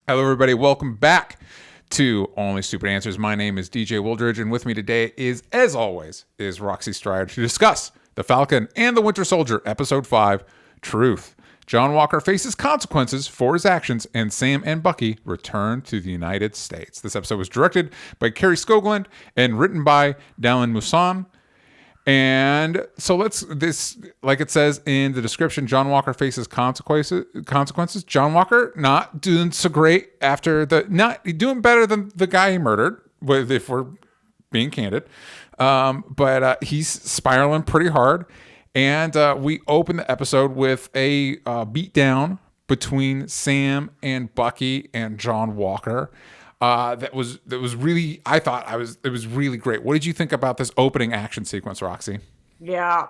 Hello, everybody. Welcome back to Only Stupid Answers. My name is DJ Wildridge, and with me today is, as always, is Roxy Strider to discuss The Falcon and the Winter Soldier, Episode 5, Truth. John Walker faces consequences for his actions, and Sam and Bucky return to the United States. This episode was directed by Kerry Skoglund and written by Dallin Mousson. And so like it says in the description, John Walker faces consequences. John Walker not doing so great not doing better than the guy he murdered, if we're being candid. But he's spiraling pretty hard. And we open the episode with a beatdown between Sam and Bucky and John Walker. That was really, it was really great. What did you think about this opening action sequence, Roxy? Yeah.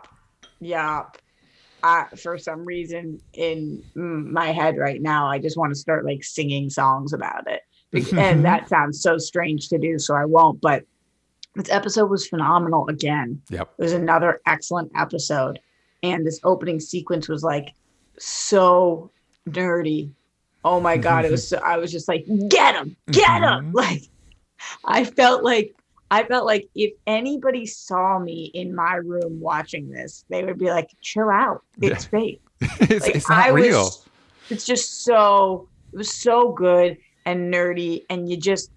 For some reason in my head right now, I just want to start like singing songs about it. And that sounds so strange to do, so I won't. But this episode was phenomenal again. Yep. It was another excellent episode. And this opening sequence was like so nerdy. Oh my God. I was just like, get him. Like, I felt like if anybody saw me in my room watching this, they would be like, chill out. It's fake. It's not real. It was so good and nerdy. And you just,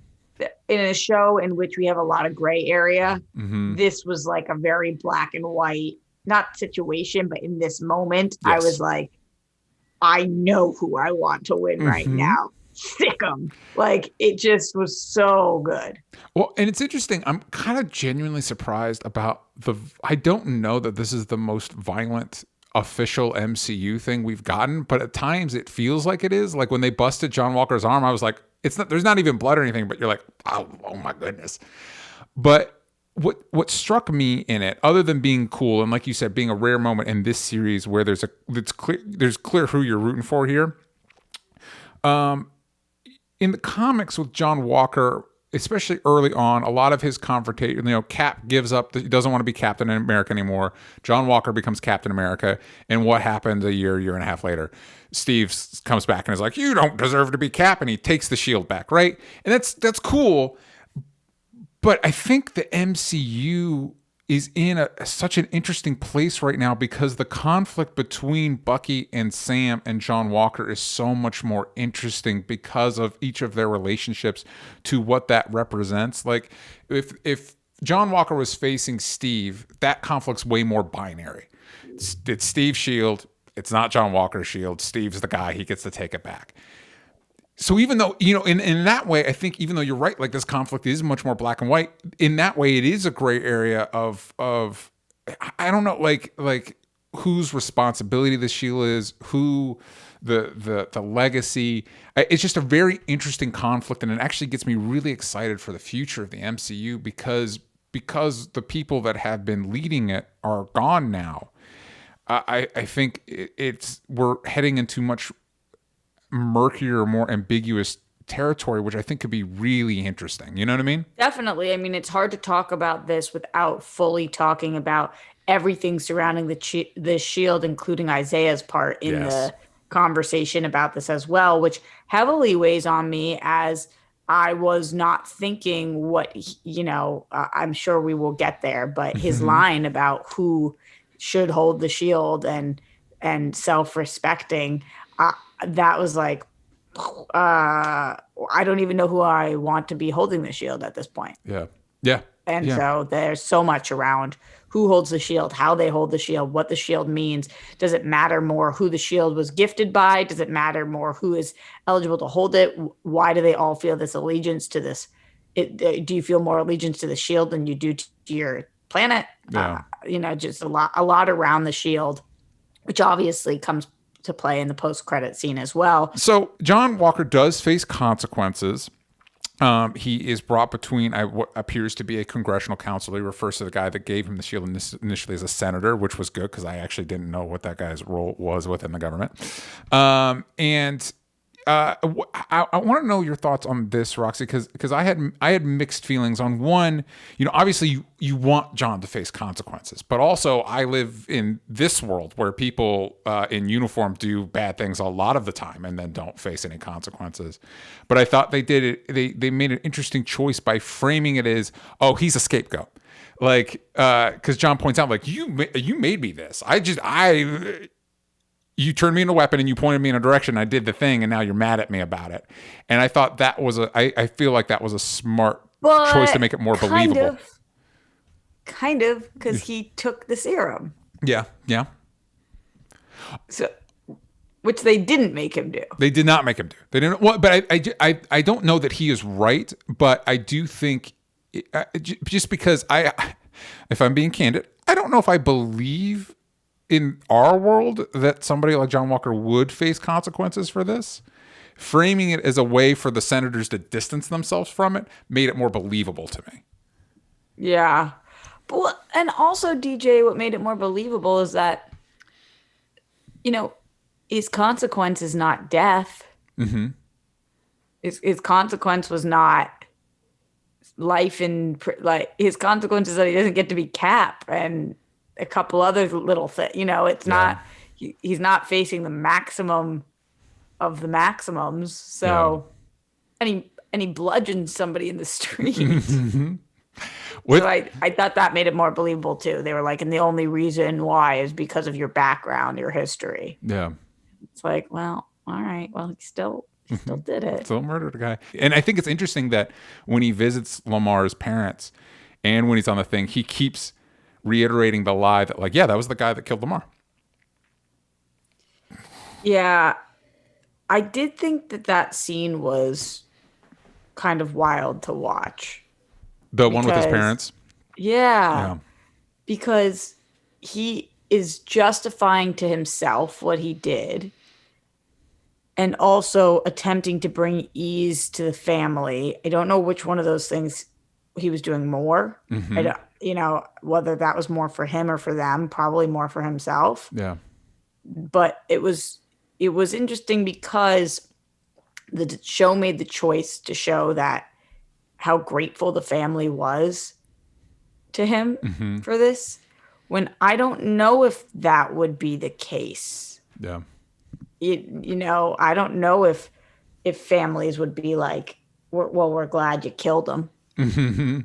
in a show in which we have a lot of gray area, this was like a very black and white, not situation, but in this moment, yes. I was like, I know who I want to win right now. Sick 'em. Like, it just was so good. Well, and it's interesting. I'm kind of genuinely surprised about I don't know that this is the most violent official MCU thing we've gotten, but at times it feels like it is. Like when they busted John Walker's arm, I was like, there's not even blood or anything, but you're like, oh my goodness. But what struck me in it, other than being cool and like you said, being a rare moment in this series where there's clear who you're rooting for here. In the comics with John Walker, especially early on, a lot of his confrontation, Cap gives up, he doesn't want to be Captain America anymore. John Walker becomes Captain America. And what happens a year and a half later? Steve comes back and is like, you don't deserve to be Cap. And he takes the shield back, right? And that's cool. But I think the MCU is in such an interesting place right now because the conflict between Bucky and Sam and John Walker is so much more interesting because of each of their relationships to what that represents. Like if John Walker was facing Steve, that conflict's way more binary. It's Steve's shield. It's not John Walker's shield. Steve's the guy. He gets to take it back. So even though, in that way, I think even though you're right, like this conflict is much more black and white, in that way, it is a gray area of I don't know, like whose responsibility the shield is, who the legacy. It's just a very interesting conflict. And it actually gets me really excited for the future of the MCU because the people that have been leading it are gone now. I think we're heading into much murkier, more ambiguous territory, which I think could be really interesting. You know what I mean? Definitely. I mean, it's hard to talk about this without fully talking about everything surrounding the shield, including Isaiah's part in the conversation about this as well, which heavily weighs on me as I was not thinking what, I'm sure we will get there, but his line about who should hold the shield and self-respecting, that was like, I don't even know who I want to be holding the shield at this point. Yeah. And so there's so much around who holds the shield, how they hold the shield, what the shield means. Does it matter more who the shield was gifted by? Does it matter more who is eligible to hold it? Why do they all feel this allegiance to this? Do you feel more allegiance to the shield than you do to your planet? Yeah. Just a lot around the shield, which obviously comes to play in the post-credit scene as well. So John Walker does face consequences. He is brought between what appears to be a congressional counsel. He refers to the guy that gave him the shield initially as a senator, which was good because I actually didn't know what that guy's role was within the government. And I want to know your thoughts on this, Roxy, because I had mixed feelings on one. Obviously you want John to face consequences, but also I live in this world where people in uniform do bad things a lot of the time and then don't face any consequences. But I thought they did it. They made an interesting choice by framing it as, oh, he's a scapegoat. Like, because John points out, like, you made me this. You turned me into a weapon and you pointed me in a direction. I did the thing, and now you're mad at me about it. And I thought that was I feel like that was a smart choice to make it more believable. Kind of, because he took the serum. Yeah, yeah. So, which they didn't make him do. They did not make him do. They didn't. Well, but I don't know that he is right, but I do think just because if I'm being candid, I don't know if I believe in our world that somebody like John Walker would face consequences for this. Framing it as a way for the senators to distance themselves from it made it more believable to me. Yeah. But, and also, DJ, what made it more believable is that, his consequence is not death. Mm-hmm. His consequence was not life his consequence is that he doesn't get to be Cap and a couple other little things. It's not, he's not facing the maximum of the maximums. So, and he bludgeoned somebody in the street. So I thought that made it more believable too. They were like, and the only reason why is because of your background, your history. Yeah. It's like, well, all right. Well, he still did it. Still murdered a guy. And I think it's interesting that when he visits Lamar's parents and when he's on the thing, he keeps reiterating the lie that, like, yeah, that was the guy that killed Lamar. Yeah. I did think that scene was kind of wild to watch. The one with his parents? Yeah. Because he is justifying to himself what he did and also attempting to bring ease to the family. I don't know which one of those things he was doing more. Mm-hmm. I don't, whether that was more for him or for them, probably more for himself. Yeah. But it was interesting because the show made the choice to show that how grateful the family was to him for this, when I don't know if that would be the case. Yeah. I don't know if families would be like, we're glad you killed him. Mm-hmm.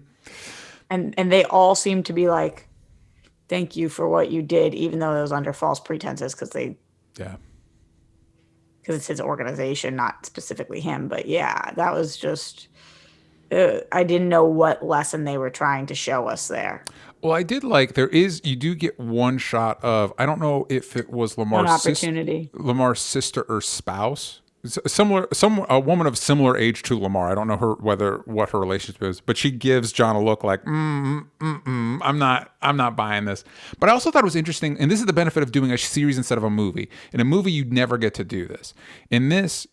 And they all seem to be like, thank you for what you did, even though it was under false pretenses because it's his organization, not specifically him. But yeah, that was just, I didn't know what lesson they were trying to show us there. Well, I did like, you do get one shot of, I don't know if it was Lamar's sister or spouse. A woman of similar age to Lamar. I don't know what her relationship is, but she gives John a look like, I'm not buying this. But I also thought it was interesting, and this is the benefit of doing a series instead of a movie. In a movie, you'd never get to do this. In this,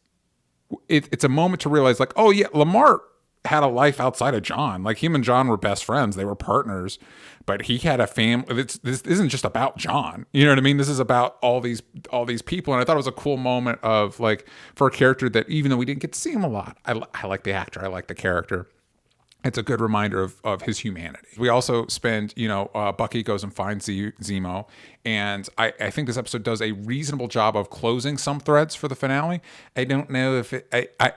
it's a moment to realize, like, oh yeah, Lamar had a life outside of John. Like, him and John were best friends. They were partners, but he had a family. This isn't just about John. You know what I mean? This is about all these people. And I thought it was a cool moment of, like, for a character that, even though we didn't get to see him a lot, I like the actor. I like the character. It's a good reminder of his humanity. We also spend, Bucky goes and finds Zemo. And I think this episode does a reasonable job of closing some threads for the finale. I don't know if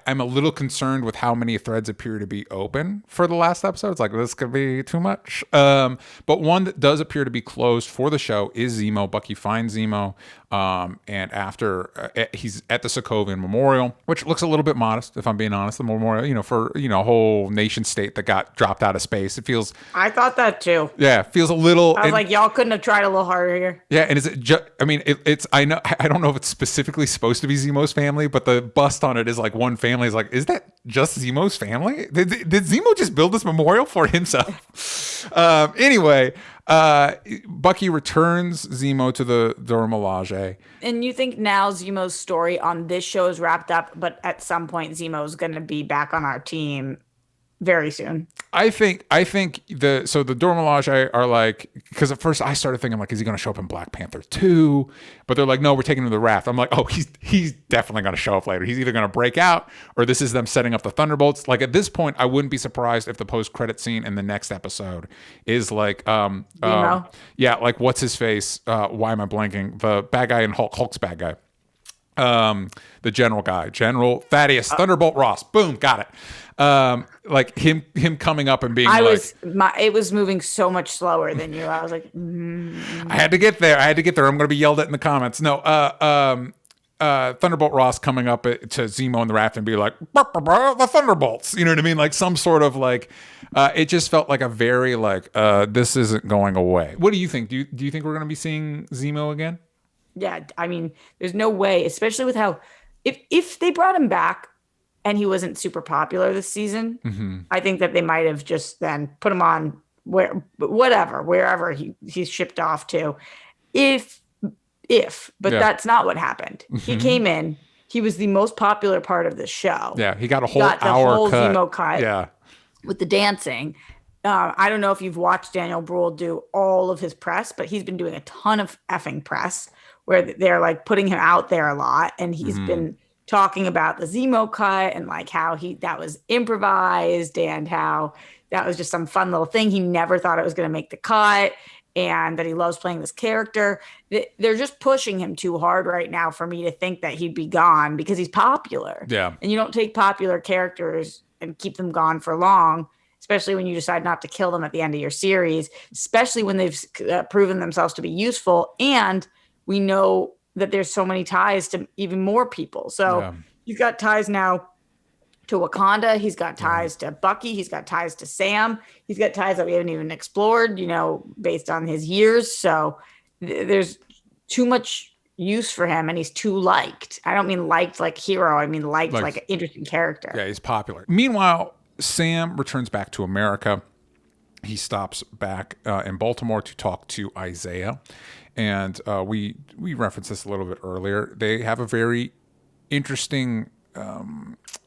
I'm a little concerned with how many threads appear to be open for the last episode. It's like, this could be too much. But one that does appear to be closed for the show is Zemo. Bucky finds Zemo. And after he's at the Sokovian Memorial, which looks a little bit modest, if I'm being honest, the memorial, for, a whole nation state that got dropped out of space. It feels. I thought that too. Yeah. Feels a little. I was like, y'all couldn't have tried a little harder here. Yeah, and is it just? I mean, it's. I know. I don't know if it's specifically supposed to be Zemo's family, but the bust on it is like one family. Is like, is that just Zemo's family? Did Zemo just build this memorial for himself? Anyway, Bucky returns Zemo to the Dora Milaje. And you think now Zemo's story on this show is wrapped up, but at some point Zemo's going to be back on our team very soon. I think the Dora Milaje are like, because at first I started thinking like, is he going to show up in Black Panther 2? But they're like, no, we're taking him to the raft. I'm like, oh, he's definitely going to show up later. He's either going to break out or this is them setting up the Thunderbolts. Like at this point, I wouldn't be surprised if the post-credit scene in the next episode is like, yeah, like what's his face? Why am I blanking? The bad guy in Hulk's bad guy. The general guy, General Thaddeus Thunderbolt Ross. Boom, got it. Like him coming up and being it was moving so much slower than you. I was like, I had to get there. I'm going to be yelled at in the comments. No, Thunderbolt Ross coming up to Zemo in the raft and be like, the Thunderbolts. You know what I mean? Like some sort of like, it just felt like a very like, this isn't going away. What do you think? Do you think we're going to be seeing Zemo again? Yeah, I mean, there's no way, especially with how, if they brought him back and he wasn't super popular this season, I think that they might have just then put him on wherever he's shipped off to. But that's not what happened. He came in, he was the most popular part of the show. Yeah, he got a whole hour cut. Zemo cut. Yeah. With the dancing. I don't know if you've watched Daniel Bruhl do all of his press, but he's been doing a ton of effing press where they're like putting him out there a lot. And he's been talking about the Zemo cut and like how that was improvised and how that was just some fun little thing. He never thought it was going to make the cut and that he loves playing this character. They're just pushing him too hard right now for me to think that he'd be gone because he's popular. Yeah. And you don't take popular characters and keep them gone for long, especially when you decide not to kill them at the end of your series, especially when they've proven themselves to be useful. And we know that there's so many ties to even more people. So he's got ties now to Wakanda. He's got ties to Bucky. He's got ties to Sam. He's got ties that we haven't even explored, based on his years. So there's too much use for him and he's too liked. I don't mean liked like hero. I mean liked like an interesting character. Yeah, he's popular. Meanwhile, Sam returns back to America. He stops back in Baltimore to talk to Isaiah. And we referenced this a little bit earlier. They have a very interesting,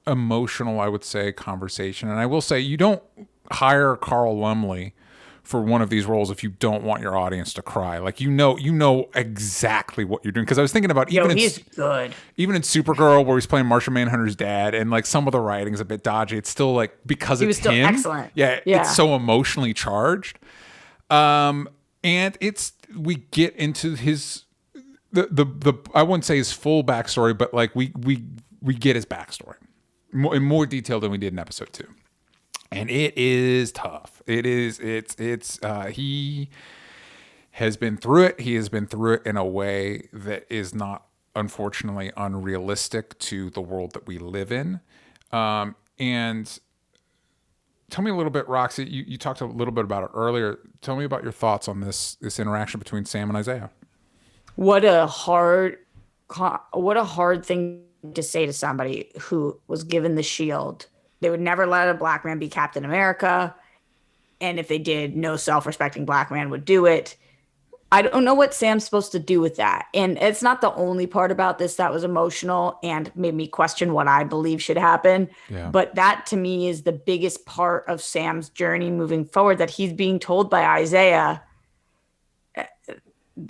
emotional, I would say, conversation. And I will say, you don't hire Carl Lumley for one of these roles if you don't want your audience to cry. Like you know exactly what you're doing. Because I was thinking about he's good. Even in Supergirl, where he's playing Martian Manhunter's dad, and like some of the writing's a bit dodgy. It's still like because it's him. He was still excellent. Yeah, it's so emotionally charged. And we get into his the I wouldn't say his full backstory, but like we get his backstory in more detail than we did in episode 2. And it is tough. He has been through it. He has been through it in a way that is not, unfortunately, unrealistic to the world that we live in. And tell me a little bit, Roxy, you talked a little bit about it earlier. Tell me about your thoughts on this interaction between Sam and Isaiah. What a hard thing to say to somebody who was given the shield. They would never let a black man be Captain America. And if they did, no self-respecting black man would do it. I don't know what Sam's supposed to do with that. And it's not the only part about this that was emotional and made me question what I believe should happen. Yeah. But that to me is the biggest part of Sam's journey moving forward, that he's being told by Isaiah,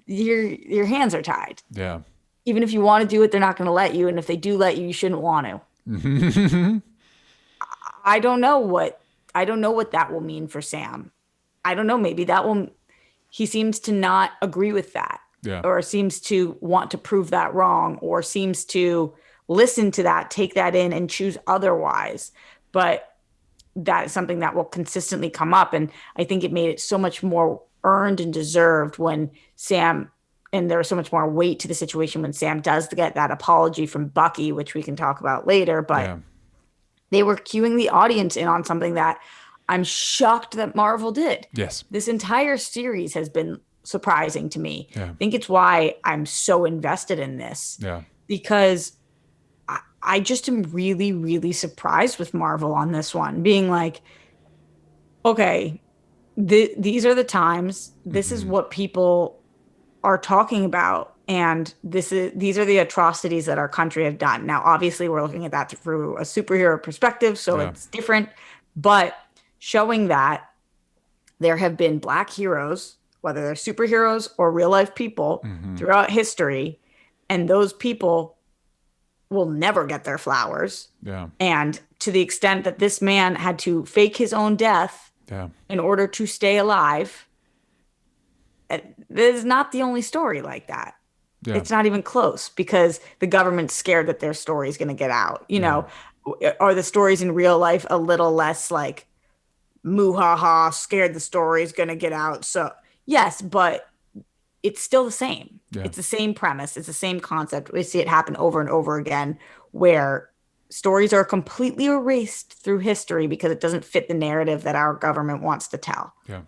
your hands are tied. Yeah. Even if you want to do it, they're not going to let you. And if they do let you, you shouldn't want to. I don't know what that will mean for Sam. I don't know. Maybe he seems to not agree with that, or seems to want to prove that wrong, or seems to listen to that, take that in and choose otherwise. But that is something that will consistently come up. And I think it made it so much more earned and deserved when Sam, and there was so much more weight to the situation when Sam does get that apology from Bucky, which we can talk about later. But they were cueing the audience in on something that I'm shocked that Marvel did. Yes. This entire series has been surprising to me. Yeah. I think it's why I'm so invested in this. Yeah. Because I just am really, really surprised with Marvel on this one, being like, okay, these are the times. This is what people are talking about. And these are the atrocities that our country have done. Now, obviously, we're looking at that through a superhero perspective, so it's different. But showing that there have been Black heroes, whether they're superheroes or real life people throughout history, and those people will never get their flowers. Yeah. And to the extent that this man had to fake his own death in order to stay alive, this is not the only story like that. Yeah. It's not even close because the government's scared that their story is going to get out. You know, are the stories in real life a little less like moo-ha-ha, scared the story is going to get out? So yes, but it's still the same. Yeah. It's the same premise. It's the same concept. We see it happen over and over again where stories are completely erased through history because it doesn't fit the narrative that our government wants to tell. Yeah.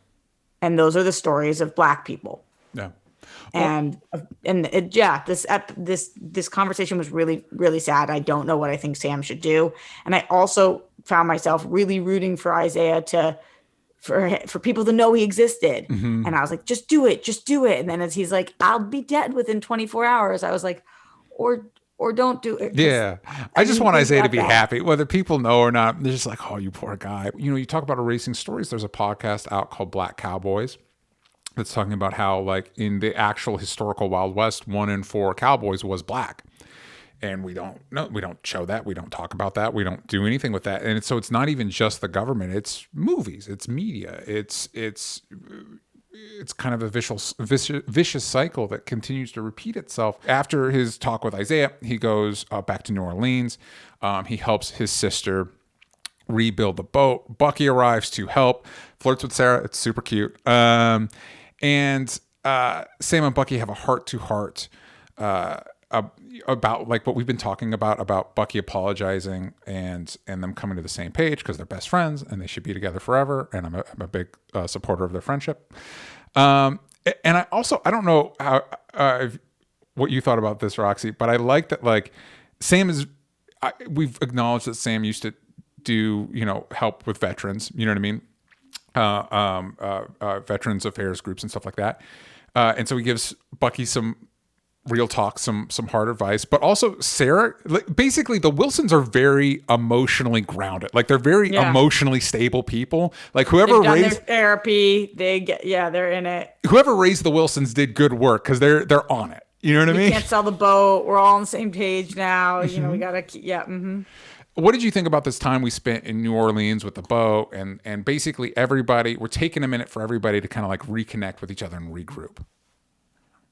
And those are the stories of Black people. Yeah. Well, this conversation was really, really sad. I don't know what I think Sam should do. And I also found myself really rooting for Isaiah for people to know he existed. Mm-hmm. And I was like, just do it. And then as he's like, I'll be dead within 24 hours. I was like, or don't do it. Yeah. I just want Isaiah to be happy, whether people know or not. They're just like, oh, you poor guy. You know, you talk about erasing stories. There's a podcast out called Black Cowboys that's talking about how, like, in the actual historical Wild West, 1 in 4 cowboys was Black. And we don't show that. We don't talk about that. We don't do anything with that. And so it's not even just the government. It's movies. It's media. It's kind of a vicious cycle that continues to repeat itself. After his talk with Isaiah, he goes back to New Orleans. He helps his sister rebuild the boat. Bucky arrives to help, flirts with Sarah. It's super cute. And Sam and Bucky have a heart-to-heart about like what we've been talking about Bucky apologizing and them coming to the same page because they're best friends and they should be together forever. And I'm a big supporter of their friendship. And I don't know how what you thought about this, Roxy, but I like that, like, we've acknowledged that Sam used to do, help with veterans, you know what I mean? Veterans affairs groups and stuff like that. And so he gives Bucky some real talk, some hard advice, but also Sarah, like, basically the Wilsons are very emotionally grounded. Like, they're very emotionally stable people. Like, whoever raised their therapy, they're in it. Whoever raised the Wilsons did good work because they're on it. You know what I mean? We can't sell the boat. We're all on the same page now. Mm-hmm. We gotta Mm-hmm. What did you think about this time we spent in New Orleans with the boat and basically everybody? We're taking a minute for everybody to kind of like reconnect with each other and regroup.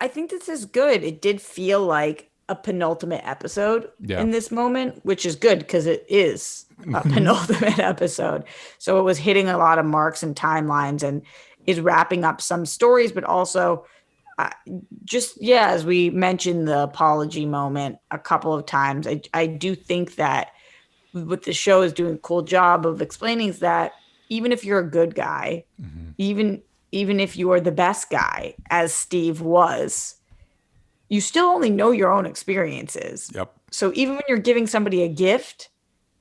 I think this is good. It did feel like a penultimate episode in this moment, which is good because it is a penultimate episode. So it was hitting a lot of marks and timelines and is wrapping up some stories, but also as we mentioned the apology moment a couple of times, I do think that what the show is doing a cool job of explaining is that even if you're a good guy, even if you are the best guy, as Steve was, you still only know your own experiences. Yep. So even when you're giving somebody a gift,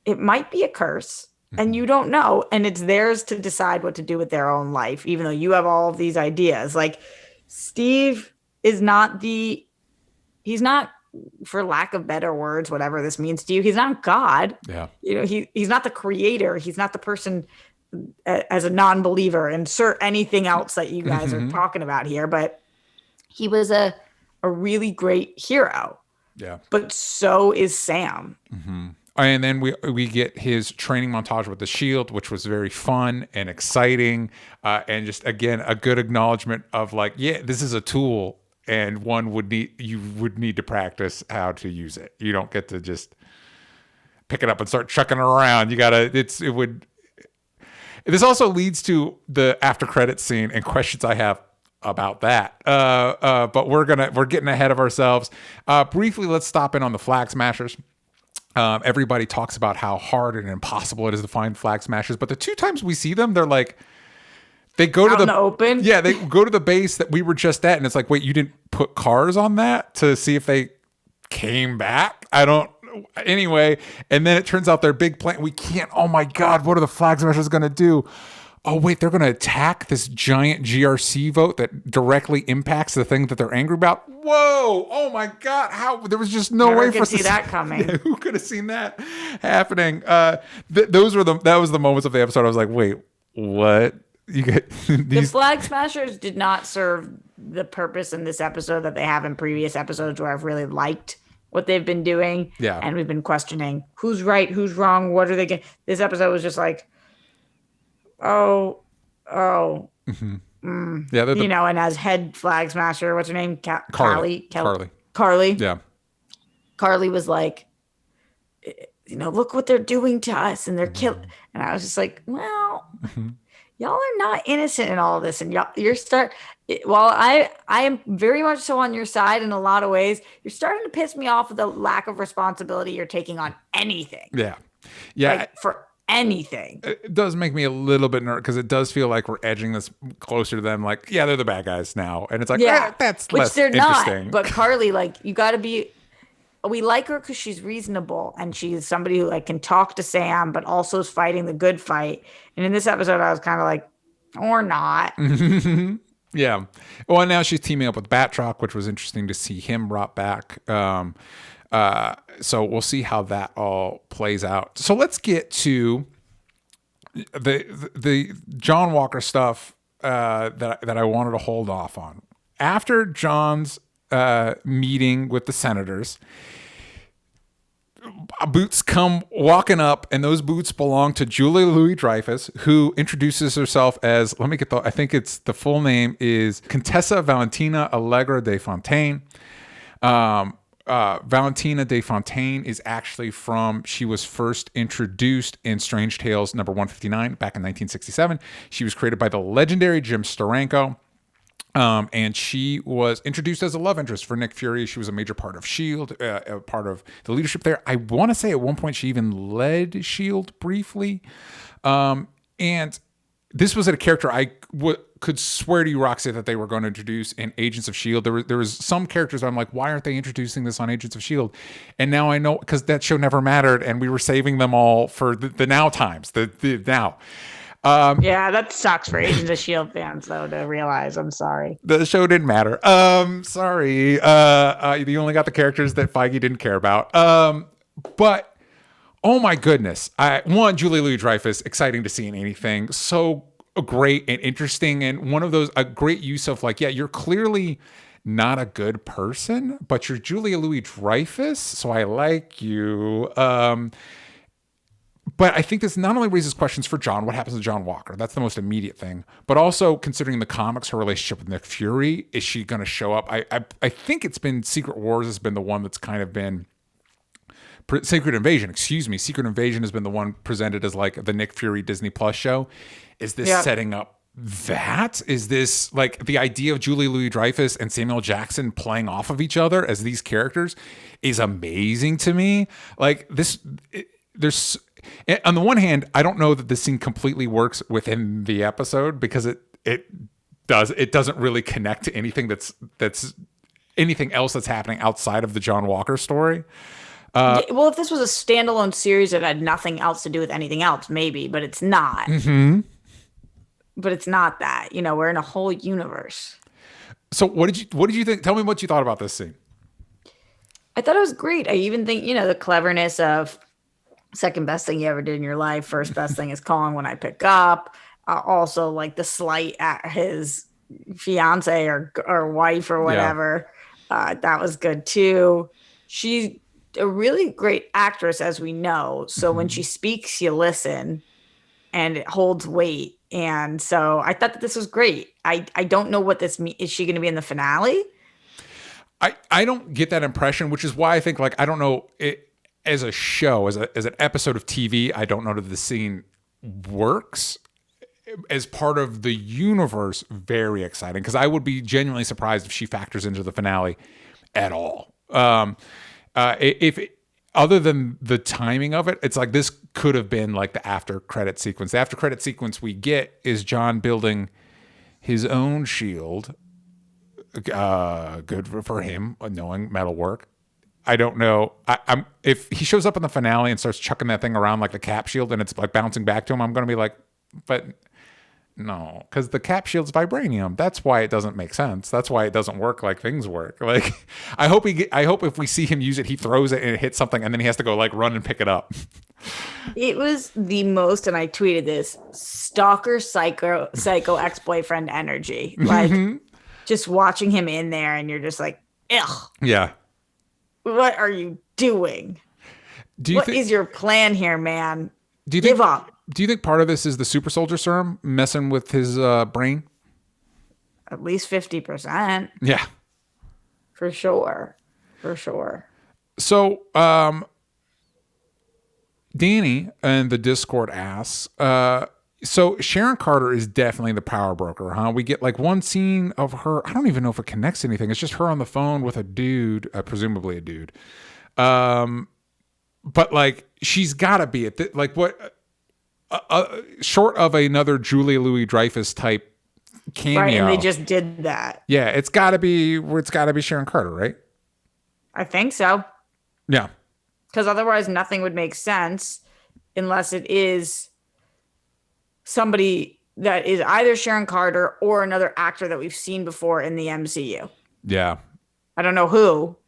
it might be a curse and you don't know. And it's theirs to decide what to do with their own life, even though you have all of these ideas. Like, Steve is he's not, for lack of better words, whatever this means to you, he's not God. Yeah. He's not the creator. He's not the person as a non-believer, insert anything else that you guys are talking about here, but he was a really great hero. Yeah. But so is Sam. Mm-hmm. And then we get his training montage with the shield, which was very fun and exciting. And just, again, a good acknowledgement of like, this is a tool and you would need to practice how to use it. You don't get to just pick it up and start chucking it around. This also leads to the after credits scene and questions I have about that. But we're getting ahead of ourselves. Briefly, let's stop in on the Flag Smashers. Everybody talks about how hard and impossible it is to find Flag Smashers, but the 2 times we see them, they're like, they go out in the open. Yeah, they go to the base that we were just at, and it's like, wait, you didn't put cars on that to see if they came back? Anyway, and then it turns out their big plan, we can't, oh my God, what are the Flag Smashers going to do? Oh, wait, they're going to attack this giant GRC vote that directly impacts the thing that they're angry about? Whoa, oh my God, how? There was just no way for us to see that coming. Yeah, who could have seen that happening? That was the moments of the episode I was like, wait, what you get The Flag Smashers did not serve the purpose in this episode that they have in previous episodes where I've really liked what they've been doing. Yeah. And we've been questioning who's right, who's wrong, what are they getting. This episode was just like, oh. Yeah, And as head Flag Smasher, what's her name? Carly. Carly. Yeah. Carly was like, look what they're doing to us, and they're killing. And I was just like, well, y'all are not innocent in all of this, and while I am very much so on your side in a lot of ways, you're starting to piss me off with the lack of responsibility you're taking on anything. Yeah. Like, for anything. It does make me a little bit nervous because it does feel like we're edging this closer to them. Like, yeah, they're the bad guys now, and it's like, that's which less they're interesting. not. But Carly, like, you got to be. We like her because she's reasonable and she's somebody who like can talk to Sam, but also is fighting the good fight. And in this episode, I was kind of like, or not. Yeah. Well, now she's teaming up with Batroc, which was interesting to see him brought back. So we'll see how that all plays out. So let's get to the John Walker stuff that I wanted to hold off on. After John's meeting with the senators, boots come walking up, and those boots belong to Julia Louis-Dreyfus, who introduces herself as, I think it's the full name is Contessa Valentina Allegra de Fontaine. Valentina de Fontaine is actually she was first introduced in Strange Tales number 159 back in 1967. She was created by the legendary Jim Steranko. And she was introduced as a love interest for Nick Fury. She was a major part of S.H.I.E.L.D., a part of the leadership there. I want to say at one point she even led S.H.I.E.L.D. briefly. And this was a character I could swear to you, Roxy, that they were going to introduce in Agents of S.H.I.E.L.D. There was some characters I'm like, why aren't they introducing this on Agents of S.H.I.E.L.D.? And now I know, because that show never mattered, and we were saving them all for the now times, the now. Yeah, that sucks for Agents of S.H.I.E.L.D. fans, though, to realize. I'm sorry. The show didn't matter. Sorry. You only got the characters that Feige didn't care about. But, oh my goodness. Julie Louis-Dreyfus, exciting to see in anything. So great and interesting. And one of those, a great use of like, yeah, you're clearly not a good person, but you're Julia Louis-Dreyfus, so I like you. But I think this not only raises questions for John, what happens to John Walker? That's the most immediate thing. But also considering the comics, her relationship with Nick Fury, is she going to show up? I think it's been Secret Wars has been the one that's kind of been Secret Invasion. Secret Invasion has been the one presented as like the Nick Fury Disney Plus show. Is this setting up that? Is this like the idea of Julie Louis-Dreyfus and Samuel Jackson playing off of each other as these characters is amazing to me. Like this, there's. On the one hand, I don't know that this scene completely works within the episode because it doesn't really connect to anything that's anything else that's happening outside of the John Walker story. Well, if this was a standalone series that had nothing else to do with anything else, maybe, but it's not. Mm-hmm. But it's not that. We're in a whole universe. So what did you think? Tell me what you thought about this scene. I thought it was great. I even think, the cleverness of second best thing you ever did in your life. First best thing is calling when I pick up. Also, like the slight at his fiance or wife or whatever. Yeah. That was good too. She's a really great actress, as we know. So when she speaks, you listen, and it holds weight. And so I thought that this was great. I don't know what this means. Is she going to be in the finale? I don't get that impression, which is why I think, like, I don't know it. As a show, as an episode of TV, I don't know that the scene works as part of the universe. Very exciting, because I would be genuinely surprised if she factors into the finale at all. Other than the timing of it, it's like this could have been like the after credit sequence. The after credit sequence we get is John building his own shield. Good for him, knowing metalwork. I don't know. I'm if he shows up in the finale and starts chucking that thing around like the Cap shield and it's like bouncing back to him, I'm going to be like, but No, because the cap shield's vibranium. That's why it doesn't make sense. That's why it doesn't work like things work. Like, I hope if we see him use it, he throws it and it hits something, and then he has to go like run and pick it up. It was the most, and I tweeted this, stalker psycho ex-boyfriend energy. Like, just watching him in there, and you're just like, ugh. Yeah. What are you doing? What is your plan here, man? Give up. Do you think part of this is the super soldier serum messing with his brain? At least 50%. Yeah. For sure. For sure. So, Danny in the Discord asks, so Sharon Carter is definitely the power broker, huh? We get like one scene of her. I don't even know if it connects to anything. It's just her on the phone with a dude, presumably a dude. But like, she's got to be at like what? Short of another Julia Louis-Dreyfus type cameo, right? And they just did that. Yeah, it's got to be Sharon Carter, right? I think so. Yeah, because otherwise nothing would make sense unless it is somebody that is either Sharon Carter or another actor that we've seen before in the MCU. Yeah, I don't know who,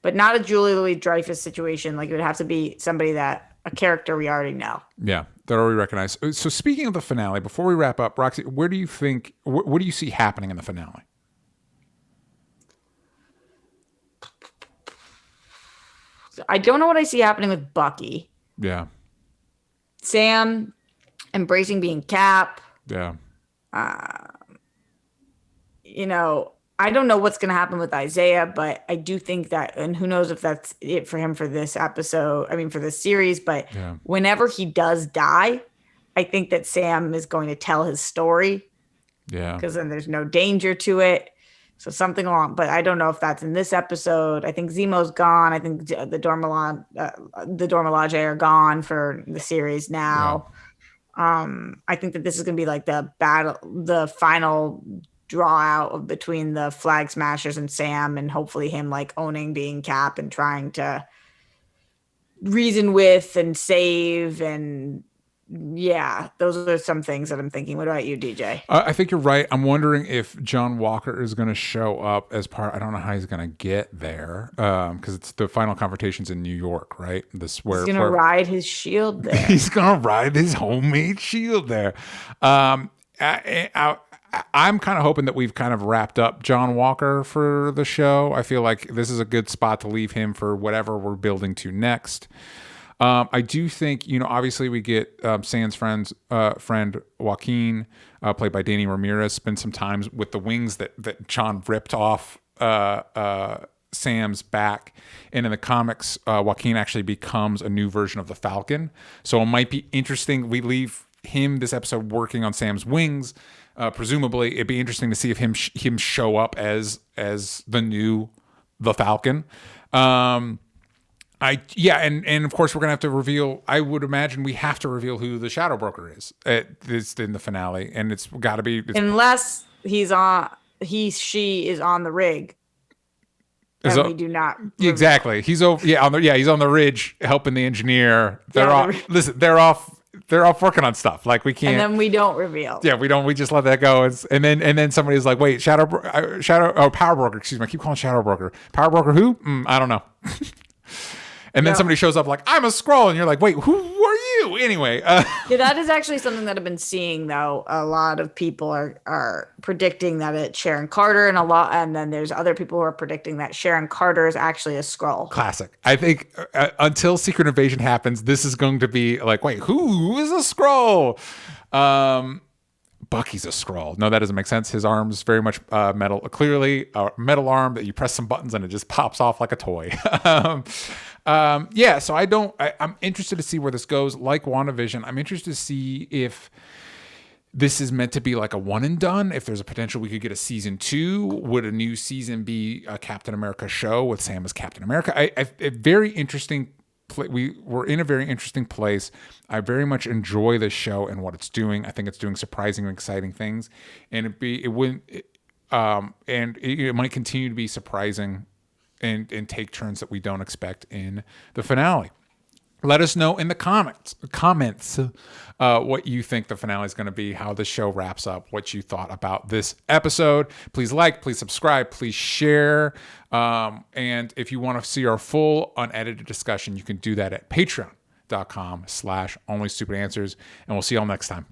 but not a Julia Louis-Dreyfus situation. Like, it would have to be somebody a character we already know. Yeah, that already recognize. So speaking of the finale, before we wrap up, Roxy, where do you think, what do you see happening in the finale? I don't know what I see happening with Bucky. Yeah. Sam embracing being Cap. Yeah. I don't know what's going to happen with Isaiah, but I do think that, and who knows if that's it for him for this episode, for this series, but whenever he does die, I think that Sam is going to tell his story. Yeah. Because then there's no danger to it. So something along, but I don't know if that's in this episode. I think Zemo's gone. I think the Dormilaje are gone for the series now. Yeah. I think that this is going to be like the final draw out between the Flag Smashers and Sam, and hopefully him like owning being Cap and trying to reason with and save. And yeah, those are some things that I'm thinking. What about you, DJ? I think you're right. I'm wondering if John Walker is going to show up as part. I don't know how he's going to get there because it's the final confrontation's in New York, right? He's going to ride his shield there. He's going to ride his homemade shield there. I'm kind of hoping that we've kind of wrapped up John Walker for the show. I feel like this is a good spot to leave him for whatever we're building to next. I do think, obviously we get Sam's friend Joaquin, played by Danny Ramirez, spend some time with the wings that John ripped off Sam's back. And in the comics, Joaquin actually becomes a new version of the Falcon. So it might be interesting. We leave him this episode working on Sam's wings. Presumably, it'd be interesting to see if him show up as the Falcon. And of course we're gonna have to reveal. I would imagine we have to reveal who the Shadow Broker is. It's in the finale, and it's got to be unless she is on the rig. And we do not reveal. Exactly. He's over. Yeah, he's on the ridge helping the engineer. They're off. They're off working on stuff. Like, we can't. And then we don't reveal. Yeah, we don't. We just let that go. And then somebody's like, "Wait, Power Broker." Excuse me. I keep calling Shadow Broker. Power Broker who? I don't know. And then somebody shows up like, "I'm a Skrull," and you're like, "Wait, who are you?" Anyway. Yeah, that is actually something that I've been seeing, though. A lot of people are predicting that it's Sharon Carter, and then there's other people who are predicting that Sharon Carter is actually a Skrull. Classic. I think until Secret Invasion happens, this is going to be like, wait, who is a Skrull? Bucky's a Skrull. No, that doesn't make sense. His arm's very much metal. Clearly, a metal arm that you press some buttons and it just pops off like a toy. So I'm interested to see where this goes. Like WandaVision, I'm interested to see if this is meant to be like a one and done. If there's a potential we could get a season 2, would a new season be a Captain America show with Sam as Captain America? Very interesting. We're in a very interesting place. I very much enjoy this show and what it's doing. I think it's doing surprising and exciting things, and it might continue to be surprising and take turns that we don't expect in the finale. Let us know in the comments what you think the finale is going to be, how the show wraps up, what you thought about this episode. Please like, please subscribe, please share. And if you want to see our full unedited discussion, you can do that at patreon.com/onlystupid answers. And we'll see y'all next time.